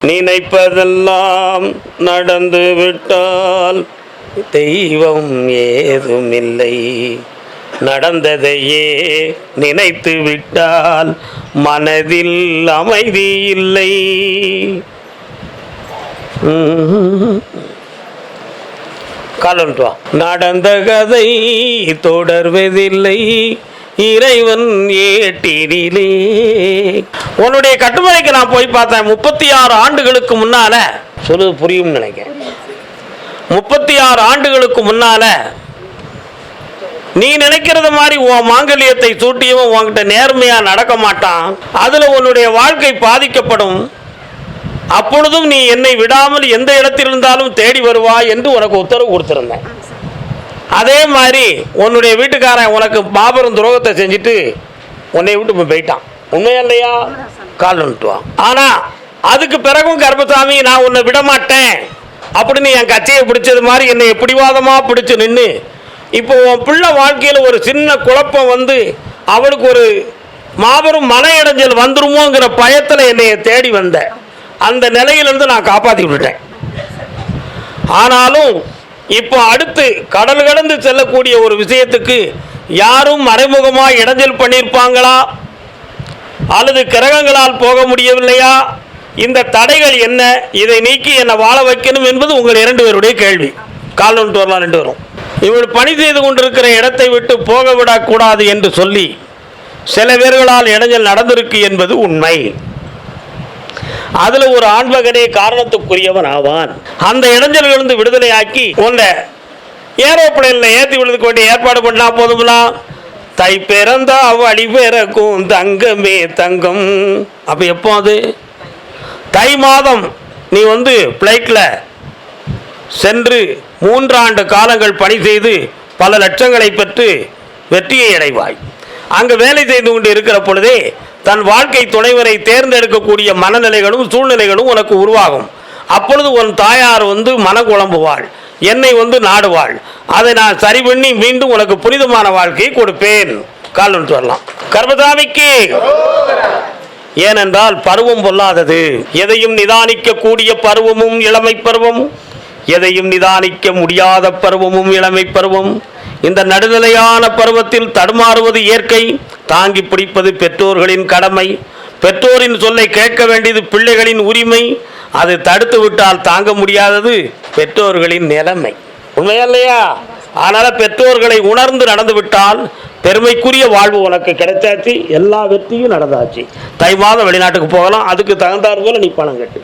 நினைப்பதெல்லாம் நடந்து விட்டால் தெய்வம் ஏதுமில்லை, நடந்ததையே நினைத்து விட்டால் மனதில் அமைதி இல்லை. காலன்றுவா. நடந்த கதை தொடர்வதில்லை இறைவன் ஏட்டினிலே. உன்னுடைய கட்டுமலைக்கு நான் போய் பார்த்தேன் 36 ஆண்டுகளுக்கு முன்னால. சொல்லுது புரியும் நினைக்கிறேன். 36 ஆண்டுகளுக்கு முன்னால நீ நினைக்கிறது மாதிரி உன் மாங்கல்யத்தை சூட்டியவன் உன்கிட்ட நேர்மையா நடக்க மாட்டான். அதுல உன்னுடைய வாழ்க்கை பாதிக்கப்படும். அப்பொழுதும் நீ என்னை விடாமல் எந்த இடத்தில் இருந்தாலும் தேடி வருவாய் என்று உனக்கு உத்தரவு கொடுத்திருந்தேன். அதே மாதிரி உன்னுடைய வீட்டுக்காரன் உனக்கு மாபெரும் துரோகத்தை செஞ்சுட்டு உன்னை விட்டு போயிட்டான். உண்மையா இல்லையா? கால் வந்துட்டுவான். ஆனா அதுக்கு பிறகும் கர்ப்பசாமி நான் உன்னை விட மாட்டேன் அப்படின்னு என் கச்சையை பிடிச்சது மாதிரி என்னை பிடிவாதமா பிடிச்சு நின்று இப்போ உன் பிள்ளை வாழ்க்கையில் ஒரு சின்ன குழப்பம் வந்து அவளுக்கு ஒரு மாபெரும் மன இடைஞ்சல் வந்துருமோங்கிற பயத்தில் என்னைய தேடி வந்த அந்த நிலையிலிருந்து நான் காப்பாற்றி விட்டுட்டேன். ஆனாலும் இப்போ அடுத்து கடல் கடந்து செல்லக்கூடிய ஒரு விஷயத்துக்கு யாரும் மறைமுகமாக இடைஞ்சல் பண்ணியிருப்பாங்களா அல்லது கிரகங்களால் போக முடியவில்லையா? இந்த தடைகள் என்ன? இதை நீக்கி என்னை வாழ வைக்கணும் என்பது உங்கள் 2 பேருடைய கேள்வி. கால் ஒன்று வரலாம் 2 வரும். இவள் பணி செய்து கொண்டிருக்கிற இடத்தை விட்டு போக விடக்கூடாது என்று சொல்லி சில பேர்களால் இடைஞ்சல் நடந்திருக்கு என்பது உண்மை. அதுல ஒரு ஆண்மகனே காரணத்துக்குரியவன் ஆவான். அந்த இடைஞ்சல்களிலிருந்து விடுதலை ஆக்கி உன்னை ஏரோப்ளேன்ல ஏற்றி விடுறதுக்கு வேண்டிய ஏற்பாடு பண்ணா போதுங்களா? தை பிறந்தா வழி பிறக்கும் தங்கமே தங்கம். அப்ப எப்போ அது? தை மாதம் நீ பிளைட்ல சென்று 3 ஆண்டு காலங்கள் பணி செய்து பல லட்சங்களை பெற்று வெற்றியை அடைவாய். அங்கு வேலை செய்து கொண்டு இருக்கிற பொழுதே தன் வாழ்க்கை துணைவரை தேர்ந்தெடுக்கக்கூடிய மனநிலைகளும் சூழ்நிலைகளும் உனக்கு உருவாகும். அப்பொழுது உன் தாயார் மனக்குழம்புவாள், என்னை நாடுவாள். அதை நான் சரி பண்ணி மீண்டும் உனக்கு புனிதமான வாழ்க்கையை கொடுப்பேன். கால் ஒன்று வரலாம். கர்ப்பசாமிக்கு ஏனென்றால் பருவம் பொல்லாதது. எதையும் நிதானிக்க கூடிய பருவமும் இளமை பருவம், எதையும் நிதானிக்க முடியாத பருவமும் இளமை பருவம். இந்த நடுநிலையான பருவத்தில் தடுமாறுவது இயற்கை, தாங்கி பிடிப்பது பெற்றோர்களின் கடமை. பெற்றோரின் சொல்லை கேட்க வேண்டியது பிள்ளைகளின் உரிமை. அது தடுத்து விட்டால் தாங்க முடியாதது பெற்றோர்களின் நிலைமை. உண்மையா இல்லையா? அதனால பெற்றோர்களை உணர்ந்து நடந்து விட்டால் பெருமைக்குரிய வாழ்வு உனக்கு கிடைச்சாச்சு, எல்லா வெற்றியும் நடந்தாச்சு. தை மாதம் வெளிநாட்டுக்கு போகலாம். அதுக்கு தகுந்தாற் போல நீ பணம் கட்டு.